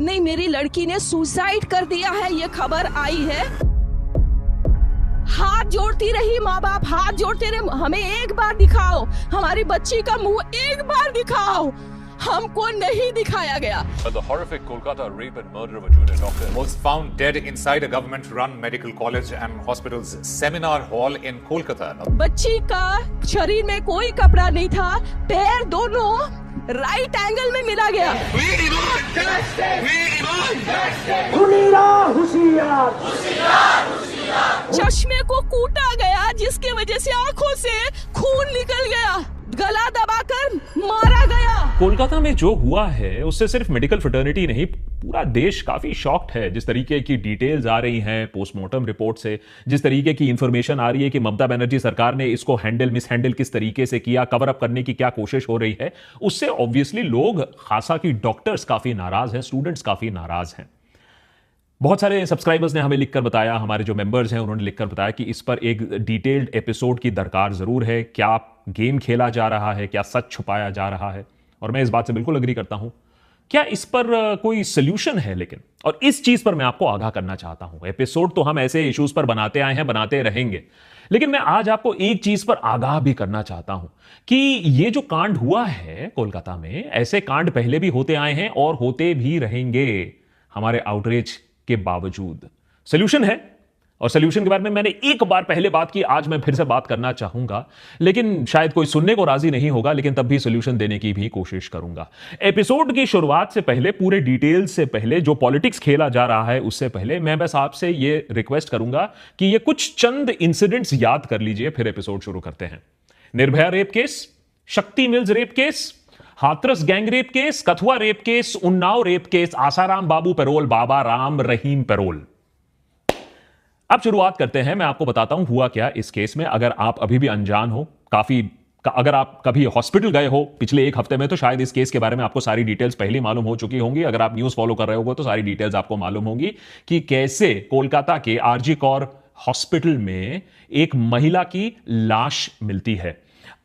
नहीं, मेरी लड़की ने सुसाइड कर दिया है, ये खबर आई है। हाथ जोड़ती रही, माँ बाप हाथ जोड़ते रहे, हमें एक बार दिखाओ, हमारी बच्ची का मुंह एक बार दिखाओ। हमको नहीं दिखाया गया। But the horrific Kolkata rape and murder of a junior doctor was found dead inside a government-run medical college and hospital's seminar hall in Kolkata. बच्ची का शरीर में कोई कपड़ा नहीं था, पैर दोनों राइट एंगल में मिला गया। चश्मे को कूटा गया, जिसकी वजह से आंखों से खून निकल गया, गला दबाकर मारा गया। कोलकाता में जो हुआ है उससे सिर्फ मेडिकल फ्रेटर्निटी नहीं, पूरा देश काफी शॉक्ड है। जिस तरीके की डिटेल्स आ रही हैं पोस्टमार्टम रिपोर्ट से, जिस तरीके की इंफॉर्मेशन आ रही है कि ममता बनर्जी सरकार ने इसको मिस हैंडल किस तरीके से किया, कवर अप करने की क्या कोशिश हो रही है, उससे ऑब्वियसली लोग, खासा की डॉक्टर्स काफी नाराज हैं, स्टूडेंट्स काफी नाराज हैं। बहुत सारे सब्सक्राइबर्स ने हमें लिखकर बताया, हमारे जो मेंबर्स हैं उन्होंने लिखकर बताया कि इस पर एक डिटेल्ड एपिसोड की दरकार जरूर है। क्या गेम खेला जा रहा है, क्या सच छुपाया जा रहा है, और मैं इस बात से बिल्कुल अग्री करता हूं। क्या इस पर कोई सोल्यूशन है? लेकिन और इस चीज पर मैं आपको आगाह करना चाहता हूं। एपिसोड तो हम ऐसे इश्यूज पर बनाते आए हैं, बनाते रहेंगे, लेकिन मैं आज आपको एक चीज पर आगाह भी करना चाहता हूं कि ये जो कांड हुआ है कोलकाता में, ऐसे कांड पहले भी होते आए हैं और होते भी रहेंगे हमारे आउटरीच के बावजूद। सोल्यूशन है, और सोल्यूशन के बारे में मैंने एक बार पहले बात की, आज मैं फिर से बात करना चाहूंगा, लेकिन शायद कोई सुनने को राजी नहीं होगा, लेकिन तब भी सोल्यूशन देने की भी कोशिश करूंगा। एपिसोड की शुरुआत से पहले, पूरे डिटेल्स से पहले, जो पॉलिटिक्स खेला जा रहा है उससे पहले, मैं बस आपसे ये रिक्वेस्ट करूंगा कि ये कुछ चंद इंसिडेंट्स याद कर लीजिए, फिर एपिसोड शुरू करते हैं। Nirbhaya rape case, Shakti mills rape case, Hathras gang rape case, Kathua rape case, Unnao rape case, Asaram Bapu parole, Baba Ram Rahim parole. अब शुरुआत करते हैं। मैं आपको बताता हूं हुआ क्या इस केस में, अगर आप अभी भी अनजान हो, अगर आप कभी हॉस्पिटल गए हो पिछले एक हफ्ते में, तो शायद इस केस के बारे में आपको सारी डिटेल्स पहले ही मालूम हो चुकी होंगी। अगर आप न्यूज फॉलो कर रहे हो तो सारी डिटेल्स आपको मालूम होंगी कि कैसे कोलकाता के आरजी कौर हॉस्पिटल में एक महिला की लाश मिलती है,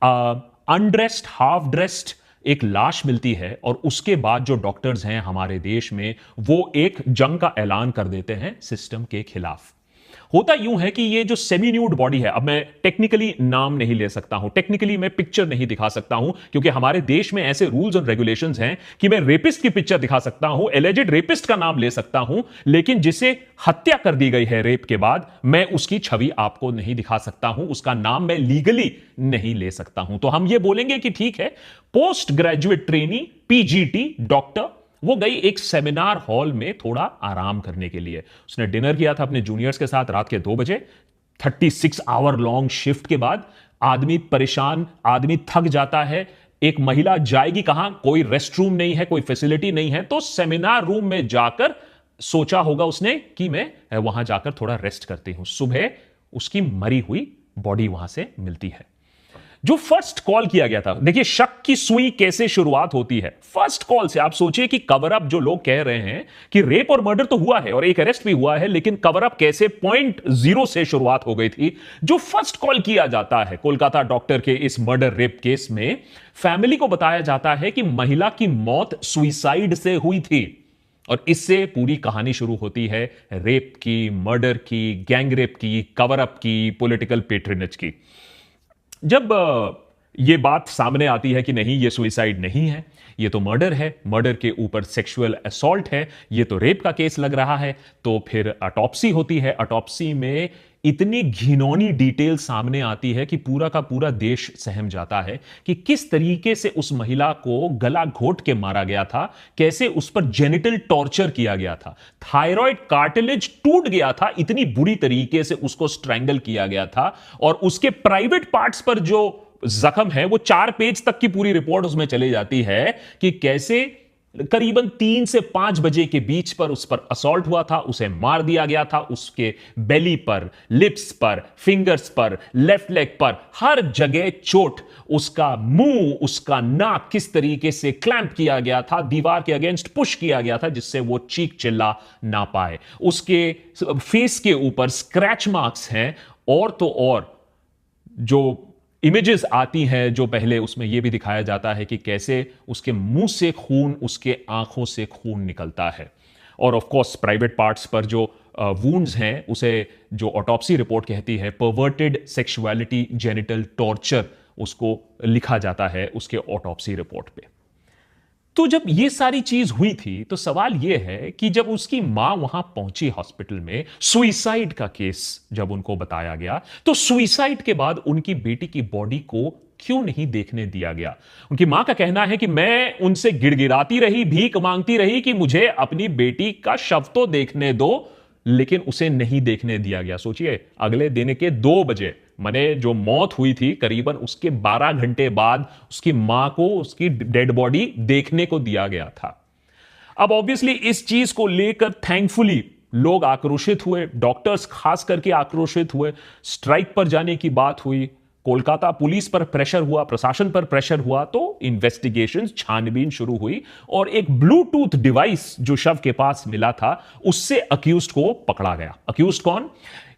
अनड्रेस्ड, हाफ ड्रेस्ड एक लाश मिलती है, और उसके बाद जो डॉक्टर्स हैं हमारे देश में, वो एक जंग का ऐलान कर देते हैं सिस्टम के खिलाफ। होता यूं है कि ये जो सेमी न्यूड बॉडी है, अब मैं टेक्निकली नाम नहीं ले सकता हूं, टेक्निकली मैं पिक्चर नहीं दिखा सकता हूं, क्योंकि हमारे देश में ऐसे रूल्स और रेगुलेशंस हैं कि मैं रेपिस्ट की पिक्चर दिखा सकता हूं, एलिजेड रेपिस्ट का नाम ले सकता हूं, लेकिन जिसे हत्या कर दी गई है रेप के बाद, मैं उसकी छवि आपको नहीं दिखा सकता हूं, उसका नाम मैं लीगली नहीं ले सकता हूं। तो हम ये बोलेंगे कि ठीक है, post graduate trainee, PGT doctor, वो गई एक सेमिनार हॉल में थोड़ा आराम करने के लिए। उसने डिनर किया था अपने जूनियर्स के साथ रात के 2 बजे। 36 आवर लॉन्ग शिफ्ट के बाद आदमी परेशान, आदमी थक जाता है। एक महिला जाएगी कहां? कोई रेस्ट रूम नहीं है, कोई फैसिलिटी नहीं है, तो सेमिनार रूम में जाकर सोचा होगा उसने कि मैं वहां जाकर थोड़ा रेस्ट करती हूं। सुबह उसकी मरी हुई बॉडी वहां से मिलती है। जो फर्स्ट कॉल किया गया था, देखिए शक की सुई कैसे शुरुआत होती है, फर्स्ट कॉल से। आप सोचिए कि कवर अप, जो लोग कह रहे हैं कि रेप और मर्डर तो हुआ है और एक अरेस्ट भी हुआ है, लेकिन कवर अप कैसे पॉइंट 0 से शुरुआत हो गई थी। जो फर्स्ट कॉल किया जाता है कोलकाता डॉक्टर के इस मर्डर रेप केस में, फैमिली को बताया जाता है कि महिला की मौत सुइसाइड से हुई थी, और इससे पूरी कहानी शुरू होती है रेप की, मर्डर की, गैंग रेप की, कवर अप की, पॉलिटिकल पेट्रोनेज की। जब यह बात सामने आती है कि नहीं, ये सुइसाइड नहीं है, ये तो मर्डर है, मर्डर के ऊपर सेक्सुअल असॉल्ट है, ये तो रेप का केस लग रहा है, तो फिर ऑटोप्सी होती है। ऑटोप्सी में इतनी घिनौनी डिटेल सामने आती है कि पूरा का पूरा देश सहम जाता है कि किस तरीके से उस महिला को गला घोट के मारा गया था, कैसे उस पर जेनिटल टॉर्चर किया गया था, थायराइड कार्टिलेज टूट गया था, इतनी बुरी तरीके से उसको स्ट्रैंगल किया गया था, और उसके प्राइवेट पार्ट्स पर जो जख्म है वो 4 पेज तक की पूरी रिपोर्ट उसमें चली जाती है कि कैसे करीबन 3 से 5 बजे के बीच पर उस पर असॉल्ट हुआ था, उसे मार दिया गया था, उसके बेली पर, लिप्स पर, फिंगर्स पर, लेफ्ट लेग पर, हर जगह चोट, उसका मुंह, उसका नाक किस तरीके से क्लैंप किया गया था, दीवार के अगेंस्ट पुश किया गया था जिससे वो चीख चिल्ला ना पाए, उसके फेस के ऊपर स्क्रैच मार्क्स हैं, और तो और जो इमेजेस आती हैं जो पहले उसमें यह भी दिखाया जाता है कि कैसे उसके मुंह से खून, उसके आंखों से खून निकलता है। और ऑफ कोर्स प्राइवेट पार्ट्स पर जो वुंड्स हैं उसे जो ऑटोप्सी रिपोर्ट कहती है परवर्टेड सेक्सुअलिटी जेनिटल टॉर्चर, उसको लिखा जाता है उसके ऑटोप्सी रिपोर्ट पे। तो जब ये सारी चीज हुई थी तो सवाल ये है कि जब उसकी मां वहां पहुंची हॉस्पिटल में, सुइसाइड का केस जब उनको बताया गया, तो सुइसाइड के बाद उनकी बेटी की बॉडी को क्यों नहीं देखने दिया गया? उनकी मां का कहना है कि मैं उनसे गिड़गिड़ाती रही, भीख मांगती रही कि मुझे अपनी बेटी का शव तो देखने दो, लेकिन उसे नहीं देखने दिया गया। सोचिए, अगले दिन के 2 बजे माने जो मौत हुई थी करीबन उसके 12 घंटे बाद उसकी मां को उसकी डेड बॉडी देखने को दिया गया था। अब ऑब्वियसली इस चीज को लेकर थैंकफुली लोग आक्रोशित हुए, डॉक्टर्स खास करके आक्रोशित हुए, स्ट्राइक पर जाने की बात हुई, कोलकाता पुलिस पर प्रेशर हुआ, प्रशासन पर प्रेशर हुआ, तो इन्वेस्टिगेशन, छानबीन शुरू हुई और एक ब्लूटूथ डिवाइस जो शव के पास मिला था उससे अक्यूज्ड को पकड़ा गया। अक्यूज्ड कौन?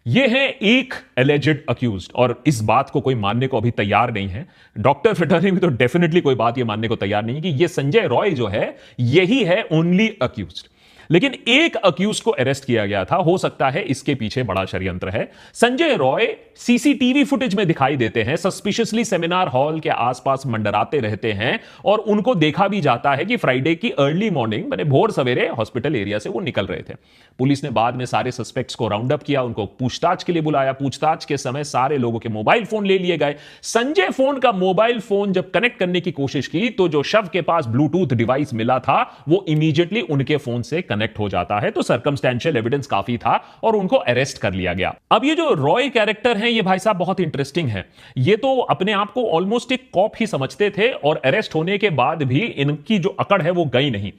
ये है एक एलिजेड अक्यूज्ड, और इस बात को कोई मानने को अभी तैयार नहीं है। डॉक्टर फ्रेटर्निटी में तो डेफिनेटली कोई बात ये मानने को तैयार नहीं है कि ये संजय रॉय जो है यही है ओनली अक्यूज्ड। लेकिन एक अक्यूज को अरेस्ट किया गया था। हो सकता है इसके पीछे बड़ा षड्यंत्र है। संजय रॉय सीसीटीवी फुटेज में दिखाई देते हैं, सस्पिशियसली सेमिनार हॉल के आसपास मंडराते रहते हैं और उनको देखा भी जाता है कि फ्राइडे की अर्ली मॉर्निंग, मैंने भोर सवेरे हॉस्पिटल एरिया से वो निकल रहे थे। पुलिस ने बाद में सारे सस्पेक्ट्स को राउंड अप किया, उनको पूछताछ के लिए बुलाया। पूछताछ के समय सारे लोगों के मोबाइल फोन ले लिए गए। संजय फोन का मोबाइल फोन जब कनेक्ट करने की कोशिश की तो जो शव के पास ब्लूटूथ डिवाइस मिला था वो इमीडिएटली उनके फोन से कनेक्ट हो जाता है। तो सर्कमस्टेंशियल एविडेंस काफी था और उनको अरेस्ट कर लिया गया। अब ये जो रॉय कैरेक्टर है ये भाई साहब बहुत इंटरेस्टिंग है। ये तो अपने आप को ऑलमोस्ट एक कॉप ही समझते थे और अरेस्ट होने के बाद भी इनकी जो अकड़ है वो गई नहीं।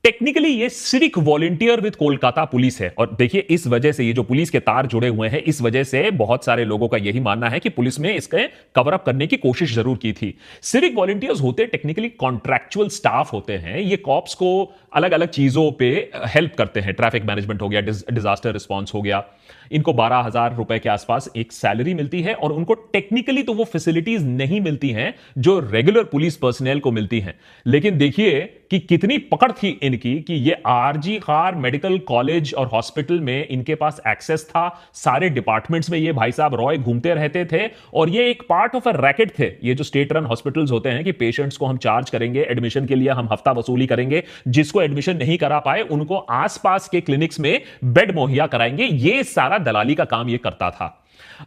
टेक्निकली ये civic volunteer with Kolkata police है, और देखिए इस वजह से ये जो पुलिस के तार जुड़े हुए हैं, इस वजह से बहुत सारे लोगों का यही मानना है कि पुलिस में इसके कवर अप करने की कोशिश जरूर की थी। सिविक वॉलंटियर्स होते टेक्निकली कॉन्ट्रैक्चुअल स्टाफ होते हैं। ये कॉप्स को अलग अलग चीजों पे हेल्प करते हैं। ट्रैफिक मैनेजमेंट हो गया, डिजास्टर रिस्पॉन्स हो गया। इनको 12,000 रुपए के आसपास एक सैलरी मिलती है और उनको टेक्निकली तो वो फैसिलिटीज नहीं मिलती हैं जो रेगुलर पुलिस पर्सनल को मिलती हैं। लेकिन देखिए कि कितनी पकड़ थी इनकी कि ये आरजी खार मेडिकल कॉलेज और हॉस्पिटल में इनके पास एक्सेस था। सारे डिपार्टमेंट्स में ये भाई साहब रॉय घूमते रहते थे और ये एक पार्ट ऑफ अ रैकेट थे। ये जो स्टेट रन हॉस्पिटल्स होते हैं कि पेशेंट्स को हम चार्ज करेंगे, एडमिशन के लिए हम हफ्ता वसूली करेंगे, जिसको एडमिशन नहीं करा पाए उनको आसपास के क्लिनिक्स में बेड मुहैया कराएंगे, ये सारा दलाली का काम ये करता था।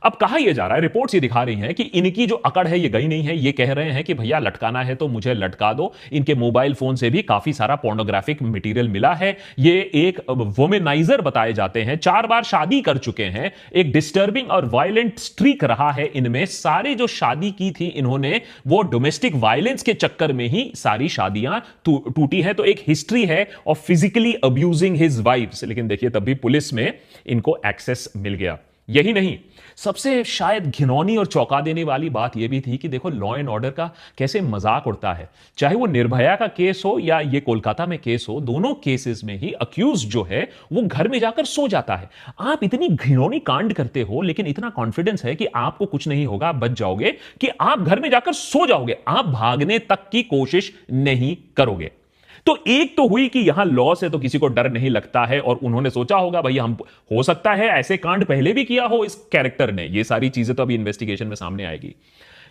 अब कहा यह जा रहा है, रिपोर्ट्स ये दिखा रही हैं कि इनकी जो अकड़ है ये गई नहीं है। ये कह रहे हैं कि भैया लटकाना है तो मुझे लटका दो। इनके मोबाइल फोन से भी काफी सारा पोर्नोग्राफिक मटेरियल मिला है। ये एक वुमेनाइजर बताए जाते हैं, 4 बार शादी कर चुके हैं। एक डिस्टर्बिंग और वायलेंट स्ट्रीक रहा है इनमें। सारे जो शादी की थी इन्होंने वो डोमेस्टिक वायलेंस के चक्कर में ही सारी शादियां टूटी है। तो एक हिस्ट्री है of physically abusing his wives. लेकिन देखिए तब भी पुलिस में इनको एक्सेस मिल गया। यही नहीं, सबसे शायद घिनौनी और चौंका देने वाली बात यह भी थी कि देखो लॉ एंड ऑर्डर का कैसे मजाक उड़ता है। चाहे वो निर्भया का केस हो या ये कोलकाता में केस हो, दोनों केसेस में ही अक्यूज जो है वो घर में जाकर सो जाता है। आप इतनी घिनौनी कांड करते हो लेकिन इतना कॉन्फिडेंस है कि आपको कुछ नहीं होगा, आप बच जाओगे, कि आप घर में जाकर सो जाओगे, आप भागने तक की कोशिश नहीं करोगे। तो एक तो हुई कि यहां लॉ से तो किसी को डर नहीं लगता है और उन्होंने सोचा होगा भाई हम, हो सकता है ऐसे कांड पहले भी किया हो इस कैरेक्टर ने। ये सारी चीजें तो अभी इन्वेस्टिगेशन में सामने आएगी।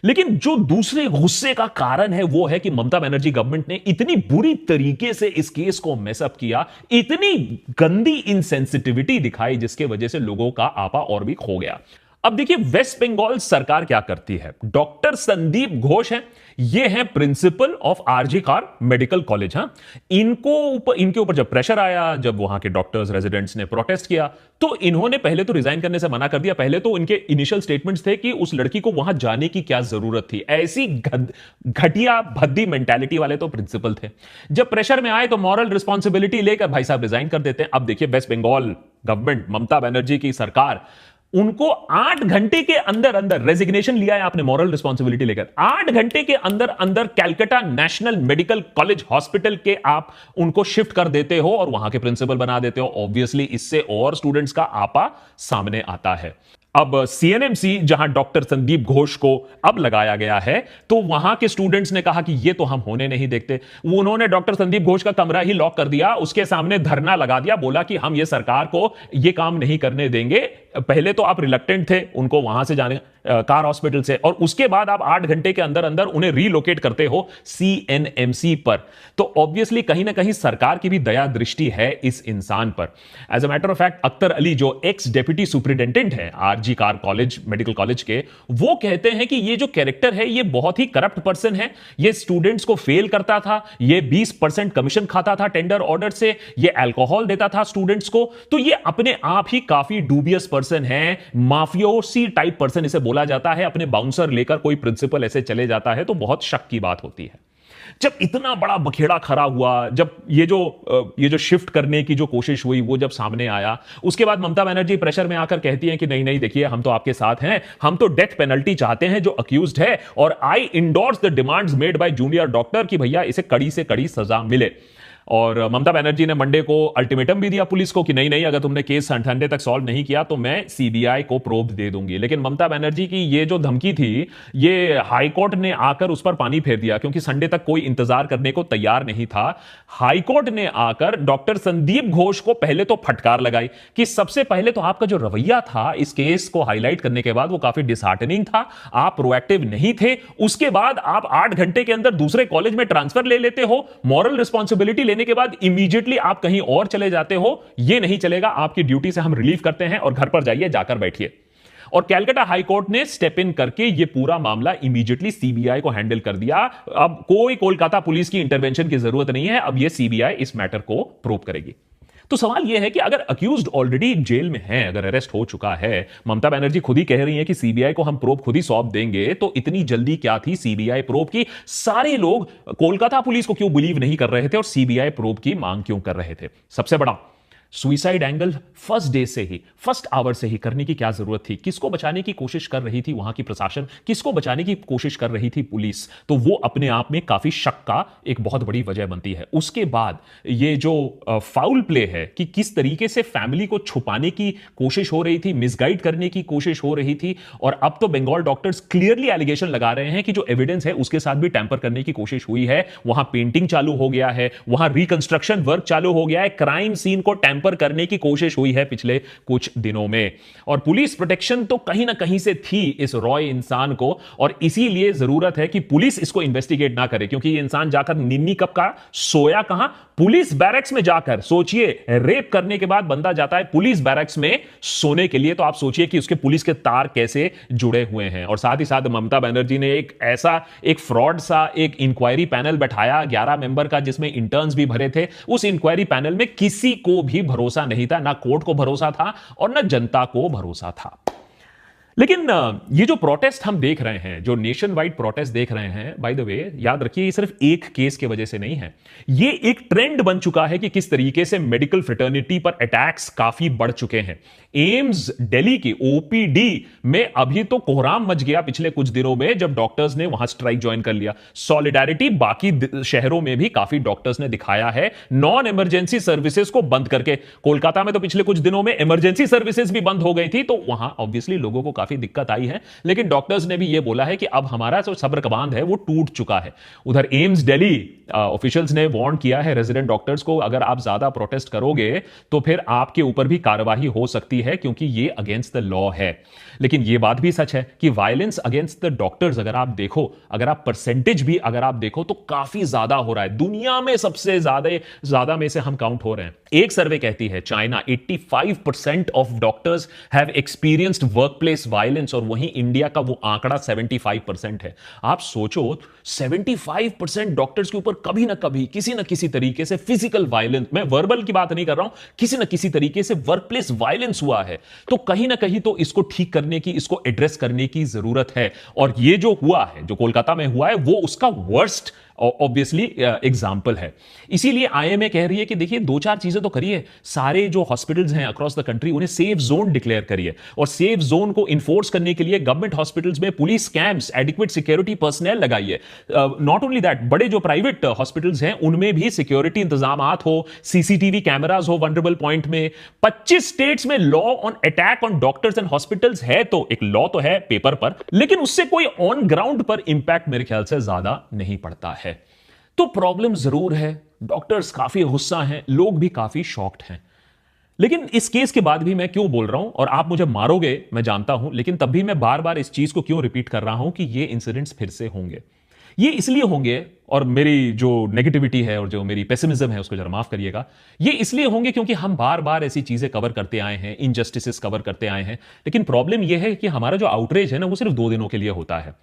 लेकिन जो दूसरे गुस्से का कारण है वो है कि ममता बनर्जी गवर्नमेंट ने इतनी बुरी तरीके से इस केस को मेसअप किया, इतनी गंदी इनसेंसिटिविटी दिखाई, जिसके वजह से लोगों का आपा और भी खो गया। अब देखिए वेस्ट बंगाल सरकार क्या करती है। डॉक्टर संदीप घोष हैं, ये हैं प्रिंसिपल ऑफ आरजी खार मेडिकल कॉलेज। हाँ, इनके ऊपर जब प्रेशर आया, जब वहां के डॉक्टर्स रेजिडेंट्स ने प्रोटेस्ट किया, तो इन्होंने पहले तो रिजाइन करने से मना कर दिया। पहले तो इनके इनिशियल स्टेटमेंट्स थे कि उस लड़की को वहां जाने की क्या जरूरत थी। ऐसी घटिया भद्दी मेंटालिटी वाले तो प्रिंसिपल थे। जब प्रेशर में आए तो मॉरल रिस्पॉन्सिबिलिटी लेकर भाई साहब रिजाइन कर देते हैं। अब देखिए वेस्ट बंगाल गवर्नमेंट, ममता बनर्जी की सरकार, उनको 8 घंटे के अंदर अंदर रेजिग्नेशन लिया है आपने मॉरल रिस्पॉन्सिबिलिटी लेकर। 8 घंटे के अंदर अंदर Calcutta national medical college hospital के आप उनको शिफ्ट कर देते हो और वहां के प्रिंसिपल बना देते हो। ऑब्वियसली इससे और स्टूडेंट्स का आपा सामने आता है। अब सीएनएमसी जहां डॉक्टर संदीप घोष को अब लगाया गया है, तो वहां के स्टूडेंट्स ने कहा कि ये तो हम होने नहीं देखते। उन्होंने डॉक्टर संदीप घोष का कमरा ही लॉक कर दिया, उसके सामने धरना लगा दिया, बोला कि हम ये सरकार को ये काम नहीं करने देंगे। पहले तो आप रिलक्टेंट थे उनको वहां से जाने कार हॉस्पिटल से, और उसके बाद आप 8 घंटे के अंदर अंदर उन्हें रीलोकेट करते हो सीएनएमसी पर। तो ऑब्वियसली कहीं ना कहीं सरकार की भी दया दृष्टि है इस इंसान पर। As a matter of fact, Akhtar Ali जो एक्स डेप्यूटी सुपरिटेंडेंट है RG Kar college medical college के, वो कहते हैं कि ये जो कैरेक्टर है ये बहुत ही करप्ट पर्सन है। ये स्टूडेंट्स को फेल करता था, ये 20% कमीशन खाता था टेंडर ऑर्डर से, ये अल्कोहल देता था स्टूडेंट्स को। तो ये अपने आप ही काफी डूबियस पर्सन है, माफियोसी टाइप पर्सन इसे बोला जाता है। अपने बाउंसर लेकर कोई प्रिंसिपल ऐसे चले जाता है तो बहुत शक की बात होती है। जब इतना बड़ा बखेड़ा खड़ा हुआ, जब ये जो शिफ्ट करने की जो कोशिश हुई वो जब सामने आया, उसके बाद ममता बनर्जी प्रेशर में आकर कहती हैं कि नहीं नहीं देखिए हम तो आपके साथ हैं, हम तो डेथ पेनल्टी चाहते हैं जो अक्यूज्ड है, और I endorse the demands made by junior doctor कि भैया इसे कड़ी से कड़ी सजा मिले। और ममता बनर्जी ने मंडे को अल्टीमेटम भी दिया पुलिस को कि नहीं नहीं, अगर तुमने केस संडे तक सॉल्व नहीं किया तो मैं सीबीआई को प्रोब दे दूंगी। लेकिन ममता बनर्जी की ये जो धमकी थी, ये हाईकोर्ट ने आकर उस पर पानी फेर दिया, क्योंकि संडे तक कोई इंतजार करने को तैयार नहीं था। हाईकोर्ट ने आकर डॉक्टर संदीप घोष को पहले तो फटकार लगाई कि सबसे पहले तो आपका जो रवैया था इस केस को हाईलाइट करने के बाद वो काफी डिसहार्टनिंग था, आप प्रोएक्टिव नहीं थे। उसके बाद आप 8 घंटे के अंदर दूसरे कॉलेज में ट्रांसफर ले लेते हो, मॉरल रिस्पॉन्सिबिलिटी लेने के बाद इमीडिएटली आप कहीं और चले जाते हो। यह नहीं चलेगा, आपकी ड्यूटी से हम रिलीव करते हैं और घर पर जाइए, जाकर बैठिए। और कैलकाटा हाईकोर्ट ने स्टेप इन करके यह पूरा मामला इमीडिएटली सीबीआई को हैंडल कर दिया। अब कोई कोलकाता पुलिस की इंटरवेंशन की जरूरत नहीं है, अब यह सीबीआई इस मैटर को प्रूव करेगी। तो सवाल यह है कि अगर अक्यूज्ड ऑलरेडी जेल में है, अगर अरेस्ट हो चुका है, ममता बनर्जी खुद ही कह रही है कि सीबीआई को हम प्रोब खुद ही सौंप देंगे, तो इतनी जल्दी क्या थी सीबीआई प्रोब की? सारे लोग कोलकाता पुलिस को क्यों बिलीव नहीं कर रहे थे और सीबीआई प्रोब की मांग क्यों कर रहे थे? सबसे बड़ा सुइसाइड एंगल फर्स्ट डे से ही, फर्स्ट आवर से ही करने की क्या जरूरत थी? किसको बचाने की कोशिश कर रही थी वहां की प्रशासन, किसको बचाने की कोशिश कर रही थी पुलिस? तो वो अपने आप में काफी शक का एक बहुत बड़ी वजह बनती है। उसके बाद ये जो फाउल प्ले है कि किस तरीके से फैमिली को छुपाने की कोशिश हो रही थी, मिसगाइड करने की कोशिश हो रही थी, और अब तो बंगाल डॉक्टर्स क्लियरली एलिगेशन लगा रहे हैं कि जो एविडेंस है उसके साथ भी टैंपर करने की कोशिश हुई है। वहां पेंटिंग चालू हो गया है, वहां रिकंस्ट्रक्शन वर्क चालू हो गया है, क्राइम सीन को टैंपर करने की कोशिश हुई है पिछले कुछ दिनों में। और पुलिस प्रोटेक्शन तो कहीं ना कहीं से थी इस रॉय इंसान को, और इसीलिए जरूरत है कि पुलिस इसको इन्वेस्टिगेट ना करे, क्योंकि ये इंसान जाकर निन्नी कब का सोया कहां? पुलिस बैरक्स में जाकर। सोचिए, रेप करने के बाद बंदा जाता है पुलिस बैरक्स में सोने के लिए, तो आप सोचिए कि उसके पुलिस के तार कैसे जुड़े हुए हैं। और साथ ही साथ ममता बनर्जी ने एक फ्रॉड सा एक इंक्वायरी पैनल बैठाया 11 मेंबर का, जिसमें इंटर्न्स भी भरे थे। उस इंक्वायरी पैनल में किसी को भी भरोसा नहीं था, ना कोर्ट को भरोसा था और ना जनता को भरोसा था। लेकिन ये जो प्रोटेस्ट हम देख रहे हैं, जो नेशन वाइड प्रोटेस्ट देख रहे हैं, बाय द वे याद रखिए, ये सिर्फ एक केस की वजह से नहीं है। ये एक ट्रेंड बन चुका है कि किस तरीके से मेडिकल फ्रेटर्निटी पर अटैक्स काफी बढ़ चुके हैं। एम्स दिल्ली की ओपीडी में अभी तो कोहराम मच गया पिछले कुछ दिनों में, जब डॉक्टर्स ने वहां स्ट्राइक ज्वाइन कर लिया। सॉलिडारिटी बाकी शहरों में भी काफी डॉक्टर्स ने दिखाया है, नॉन इमरजेंसी सर्विसेज को बंद करके। कोलकाता में तो पिछले कुछ दिनों में इमरजेंसी सर्विसेज भी बंद हो गई थी, तो वहां ऑब्वियसली लोगों को काफी दिक्कत आई है। लेकिन डॉक्टर्स ने भी यह बोला है कि अब हमारा जो सब्र का बांध है वो टूट चुका है। उधर एम्स दिल्ली ऑफिशियल्स ने वार्न किया है रेजिडेंट डॉक्टर्स को, अगर आप ज्यादा प्रोटेस्ट करोगे तो फिर आपके ऊपर भी कार्रवाई हो सकती है, क्योंकि ये अगेंस्ट द लॉ है। लेकिन यह बात भी सच है कि वायलेंस अगेंस्ट द डॉक्टर्स अगर आप देखो, अगर आप परसेंटेज भी अगर आप देखो, तो काफी ज्यादा हो रहा है। दुनिया में सबसे ज्यादा में से हम काउंट हो रहे हैं। एक सर्वे कहती है China 85% of doctors have experienced workplace violence, और वहीं इंडिया का वो आंकड़ा 75% है। आप सोचो, 75% डॉक्टर्स के ऊपर कभी ना कभी किसी ना किसी तरीके से फिजिकल वायलेंस, मैं वर्बल की बात नहीं कर रहा हूं, किसी ना किसी तरीके से वर्कप्लेस वायलेंस हुआ है। तो कहीं ना कहीं तो इसको ठीक करने की, इसको एड्रेस करने की जरूरत है। और ये जो हुआ है, जो कोलकाता में हुआ है, वो उसका वर्स्ट ऑब्वियसली एग्जाम्पल है। इसीलिए आईएमए कह रही है कि देखिए 2-4 चीजें तो करिए, सारे जो हॉस्पिटल्स हैं अक्रॉस द कंट्री उन्हें सेफ जोन डिक्लेयर करिए, और सेफ जोन को इन्फोर्स करने के लिए गवर्नमेंट हॉस्पिटल्स में police camps, adequate security personal लगाइए। नॉट ओनली दैट, बड़े जो प्राइवेट हॉस्पिटल्स हैं उनमें भी सिक्योरिटी इंतजामात हो, सीसीटीवी कैमरास हो वल्नरेबल पॉइंट में। 25 स्टेट्स में law on attack on doctors and hospitals है, तो एक लॉ तो है पेपर पर, लेकिन उससे कोई ऑन ग्राउंड पर इंपैक्ट मेरे ख्याल से ज्यादा नहीं पड़ता है। तो प्रॉब्लम जरूर है, डॉक्टर्स काफी गुस्सा हैं, लोग भी काफी शॉक्ड हैं। लेकिन इस केस के बाद भी मैं क्यों बोल रहा हूं, और आप मुझे मारोगे मैं जानता हूं, लेकिन तब भी मैं बार बार इस चीज को क्यों रिपीट कर रहा हूं कि ये इंसिडेंट्स फिर से होंगे। ये इसलिए होंगे, और मेरी जो नेगेटिविटी है और जो मेरी पेसिमिज्म है उसको जरा माफ करिएगा, ये इसलिए होंगे क्योंकि हम बार बार ऐसी चीजें कवर करते आए हैं, इनजस्टिसेस कवर करते आए हैं। लेकिन प्रॉब्लम यह है कि हमारा जो आउटरीच है ना, वो सिर्फ 2 दिनों के लिए होता है।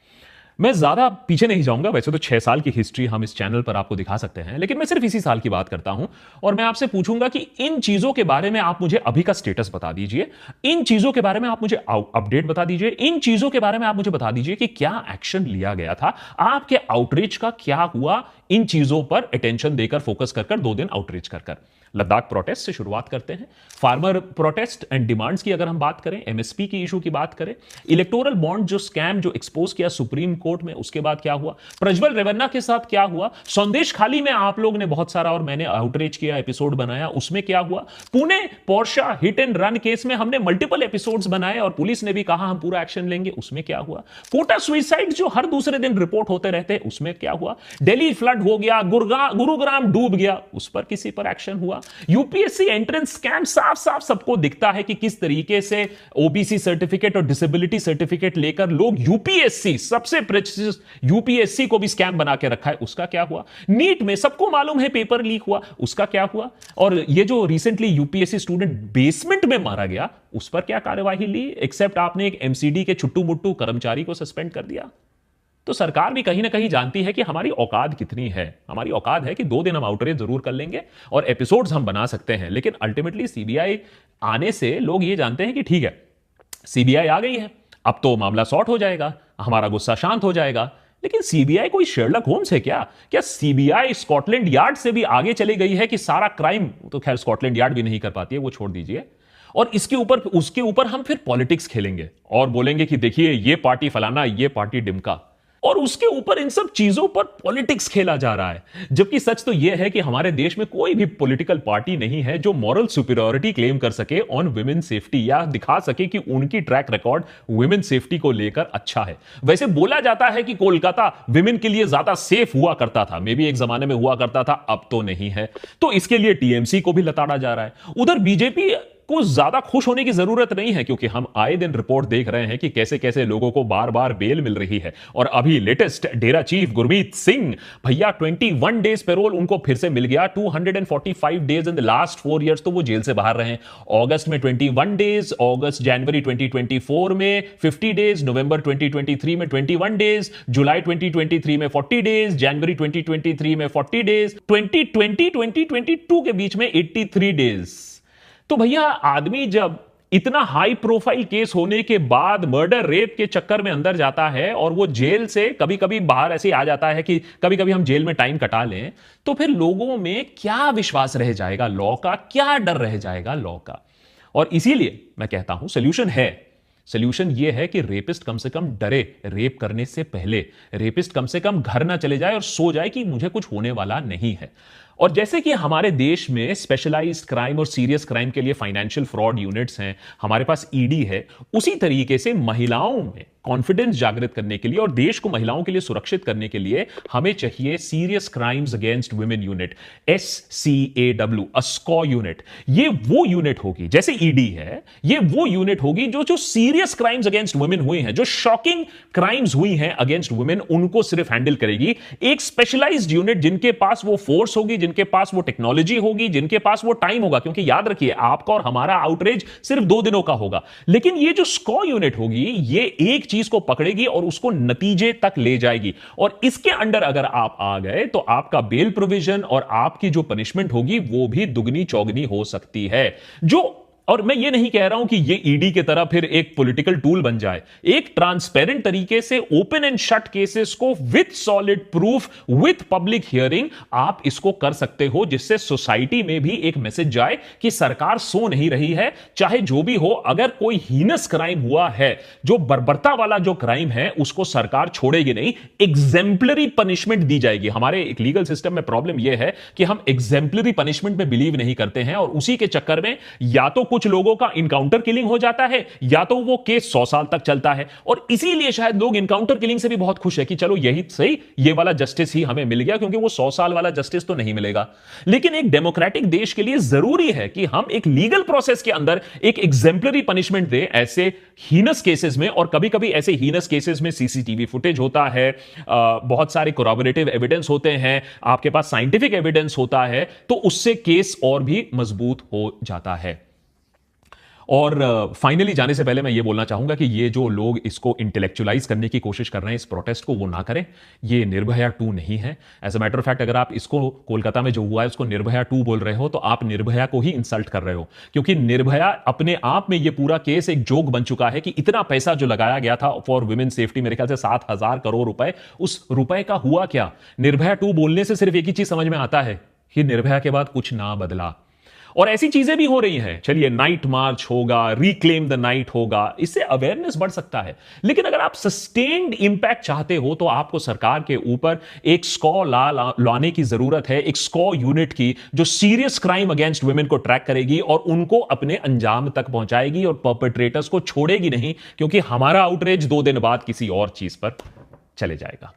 मैं ज्यादा पीछे नहीं जाऊंगा, वैसे तो 6 साल की हिस्ट्री हम इस चैनल पर आपको दिखा सकते हैं, लेकिन मैं सिर्फ इसी साल की बात करता हूं। और मैं आपसे पूछूंगा कि इन चीजों के बारे में आप मुझे अभी का स्टेटस बता दीजिए, इन चीजों के बारे में आप मुझे अपडेट बता दीजिए, इन चीजों के बारे में आप मुझे बता दीजिए कि क्या एक्शन लिया गया था, आपके आउटरीच का क्या हुआ, इन चीजों पर अटेंशन देकर, फोकस कर 2 दिन आउटरीच कर। लद्दाख प्रोटेस्ट से शुरुआत करते हैं। फार्मर प्रोटेस्ट एंड डिमांड्स की अगर हम बात करें, एमएसपी की इशू की बात करें, इलेक्टोरल बॉन्ड जो स्कैम जो एक्सपोज किया सुप्रीम कोर्ट में, उसके बाद क्या हुआ, प्रज्वल रेवन्ना के साथ क्या हुआ, संदेश खाली में आप लोग ने बहुत सारा और मैंने आउटरीच किया, एपिसोड बनाया, उसमें क्या हुआ, Pune Portia hit and run case में हमने मल्टीपल एपिसोड्स बनाए और पुलिस ने भी कहा हम पूरा एक्शन लेंगे, उसमें क्या हुआ, कोटा सुइसाइड जो हर दूसरे दिन रिपोर्ट होते रहते हैं, उसमें क्या हुआ, दिल्ली फ्लड हो गया, गुरुग्राम डूब गया, उस पर किसी पर एक्शन हुआ, यूपीएससी एंट्रेंस स्कैम साफ साफ सबको दिखता है कि किस तरीके से ओबीसी सर्टिफिकेट और डिसेबिलिटी सर्टिफिकेट लेकर लोग यूपीएससी, सबसे प्रेस्टिजियस यूपीएससी को भी स्कैम बना के रखा है, उसका क्या हुआ, नीट में सबको मालूम है पेपर लीक हुआ, उसका क्या हुआ, और ये जो रिसेंटली यूपीएससी स्टूडेंट बेसमेंट में मारा गया, उस पर क्या कार्यवाही ली, एक्सेप्ट आपने एक एमसीडी के छुट्टू मुट्टू कर्मचारी को सस्पेंड कर दिया। तो सरकार भी कहीं ना कहीं जानती है कि हमारी औकात कितनी है। हमारी औकात है कि 2 दिन हम आउटरीच जरूर कर लेंगे और एपिसोड्स हम बना सकते हैं, लेकिन अल्टीमेटली सीबीआई आने से लोग ये जानते हैं कि ठीक है सीबीआई आ गई है, अब तो मामला सॉर्ट हो जाएगा, हमारा गुस्सा शांत हो जाएगा। लेकिन सीबीआई कोई शर्लक होम्स है क्या? क्या सीबीआई स्कॉटलैंड यार्ड से भी आगे चली गई है कि सारा क्राइम, तो खैर स्कॉटलैंड यार्ड भी नहीं कर पाती है, वो छोड़ दीजिए, और इसके ऊपर उसके ऊपर हम फिर पॉलिटिक्स खेलेंगे और बोलेंगे कि देखिए ये पार्टी फलाना, ये पार्टी डिमका, और उसके ऊपर इन सब चीजों पर पॉलिटिक्स खेला जा रहा है। जबकि सच तो यह है कि हमारे देश में कोई भी पॉलिटिकल पार्टी नहीं है जो मॉरल सुपीरियरिटी क्लेम कर सके ऑन विमेन सेफ्टी, या दिखा सके कि उनकी ट्रैक रिकॉर्ड विमेन सेफ्टी को लेकर अच्छा है। वैसे बोला जाता है कि कोलकाता विमेन के लिए ज्यादा सेफ हुआ करता था, मे बी एक जमाने में हुआ करता था, अब तो नहीं है, तो इसके लिए टीएमसी को भी लताड़ा जा रहा है। उधर बीजेपी को ज्यादा खुश होने की जरूरत नहीं है, क्योंकि हम आए दिन रिपोर्ट देख रहे हैं कि कैसे कैसे लोगों को बार बार बेल मिल रही है। और अभी लेटेस्ट डेरा चीफ गुरमीत सिंह भैया 21 डेज पेरोल उनको फिर से मिल गया। 245 days in the last 4 years तो वो जेल से बाहर रहे। अगस्त में 21 डेज, अगस्त जनवरी 2024 में 50 डेज, नवंबर 2023 में 21 डेज, जुलाई 2023 में 40 डेज, जनवरी 2023 में 40 डेज, 2020-2022 के बीच में 83 डेज। तो भैया आदमी जब इतना हाई प्रोफाइल केस होने के बाद मर्डर रेप के चक्कर में अंदर जाता है और वो जेल से कभी कभी बाहर ऐसे आ जाता है कि कभी कभी हम जेल में टाइम कटा लें, तो फिर लोगों में क्या विश्वास रह जाएगा लॉ का, क्या डर रह जाएगा लॉ का। और इसीलिए मैं कहता हूं सोल्यूशन है। सोल्यूशन यह है कि रेपिस्ट कम से कम डरे रेप करने से पहले, रेपिस्ट कम से कम घर ना चले जाए और सो जाए कि मुझे कुछ होने वाला नहीं है। और जैसे कि हमारे देश में स्पेशलाइज्ड क्राइम और सीरियस क्राइम के लिए फाइनेंशियल फ्रॉड यूनिट्स हैं, हमारे पास ईडी है, उसी तरीके से महिलाओं में कॉन्फिडेंस जागृत करने के लिए और देश को महिलाओं के लिए सुरक्षित करने के लिए हमें चाहिए serious crimes against women unit, SCAW, अस्कॉ यूनिट। ये वो यूनिट होगी, जैसे ईडी है, ये वो यूनिट होगी जो सीरियस क्राइम्स अगेंस्ट वुमेन हुए हैं, जो शॉकिंग क्राइम्स हुई हैं अगेंस्ट वुमेन, उनको सिर्फ हैंडल करेगी। एक स्पेशलाइज्ड यूनिट जिनके पास वो फोर्स होगी, जिनके पास वो टेक्नोलॉजी होगी, जिनके पास वो टाइम होगा, क्योंकि याद रखिए आपका और हमारा आउटरीच सिर्फ 2 दिनों का होगा, लेकिन ये जो स्कॉ यूनिट होगी ये एक चीज को पकड़ेगी और उसको नतीजे तक ले जाएगी। और इसके अंडर अगर आप आ गए तो आपका बेल प्रोविजन और आपकी जो पनिशमेंट होगी वो भी दुगनी चौगनी हो सकती है। जो और मैं ये नहीं कह रहा हूं कि ये ईडी की तरह फिर एक पॉलिटिकल टूल बन जाए, एक ट्रांसपेरेंट तरीके से ओपन एंड शट केसेस को with solid proof, with public hearing आप इसको कर सकते हो, जिससे सोसाइटी में भी एक मैसेज जाए कि सरकार सो नहीं रही है। चाहे जो भी हो, अगर कोई हीनस क्राइम हुआ है, जो बर्बरता वाला जो क्राइम है, उसको सरकार छोड़ेगी नहीं, एग्जेम्पलरी पनिशमेंट दी जाएगी। हमारे एक लीगल सिस्टम में प्रॉब्लम यह है कि हम एग्जेम्पलरी पनिशमेंट में बिलीव नहीं करते हैं, और उसी के चक्कर में या तो कुछ लोगों का इनकाउंटर किलिंग हो जाता है, या तो वो केस 100 साल तक चलता है। और इसीलिए शायद लोग इनकाउंटर किलिंग से भी बहुत खुश है कि चलो यही सही, ये वाला जस्टिस ही हमें मिल गया, क्योंकि वो 100 साल वाला जस्टिस तो नहीं मिलेगा। लेकिन एक डेमोक्रेटिक देश के लिए जरूरी है कि हम एक लीगल प्रोसेस के अंदर एक एग्जेम्पलरी पनिशमेंट दे ऐसे हीनस केसेस में। और कभी कभी ऐसे हीनस केसेस में सीसीटीवी फुटेज होता है, बहुत सारे कोरॉबोरेटिव एविडेंस होते हैं, आपके पास साइंटिफिक एविडेंस होता है, तो उससे केस और भी मजबूत हो जाता है। और फाइनली जाने से पहले मैं ये बोलना चाहूंगा कि ये जो लोग इसको इंटेलेक्चुअलाइज करने की कोशिश कर रहे हैं, इस प्रोटेस्ट को, वो ना करें। ये निर्भया 2 नहीं है। As a matter of fact, अगर आप इसको कोलकाता में जो हुआ है उसको निर्भया 2 बोल रहे हो, तो आप निर्भया को ही इंसल्ट कर रहे हो, क्योंकि निर्भया अपने आप में ये पूरा केस एक जोक बन चुका है कि इतना पैसा जो लगाया गया था फॉर वुमेन सेफ्टी, मेरे ख्याल से 7,000 करोड़ रुपए, उस रुपए का हुआ क्या? निर्भया 2 बोलने से सिर्फ एक ही चीज समझ में आता है कि निर्भया के बाद कुछ ना बदला। और ऐसी चीजें भी हो रही हैं। चलिए, नाइट मार्च होगा, रिक्लेम द नाइट होगा, इससे अवेयरनेस बढ़ सकता है। लेकिन अगर आप सस्टेन्ड इंपैक्ट चाहते हो, तो आपको सरकार के ऊपर एक स्क्वॉड लाने की जरूरत है, एक स्क्वॉड यूनिट की, जो सीरियस क्राइम अगेंस्ट वुमेन को ट्रैक करेगी और उनको अपने अंजाम तक पहुंचाएगी और परपेट्रेटर्स को छोड़ेगी नहीं, क्योंकि हमारा आउटरीच 2 दिन बाद किसी और चीज पर चले जाएगा।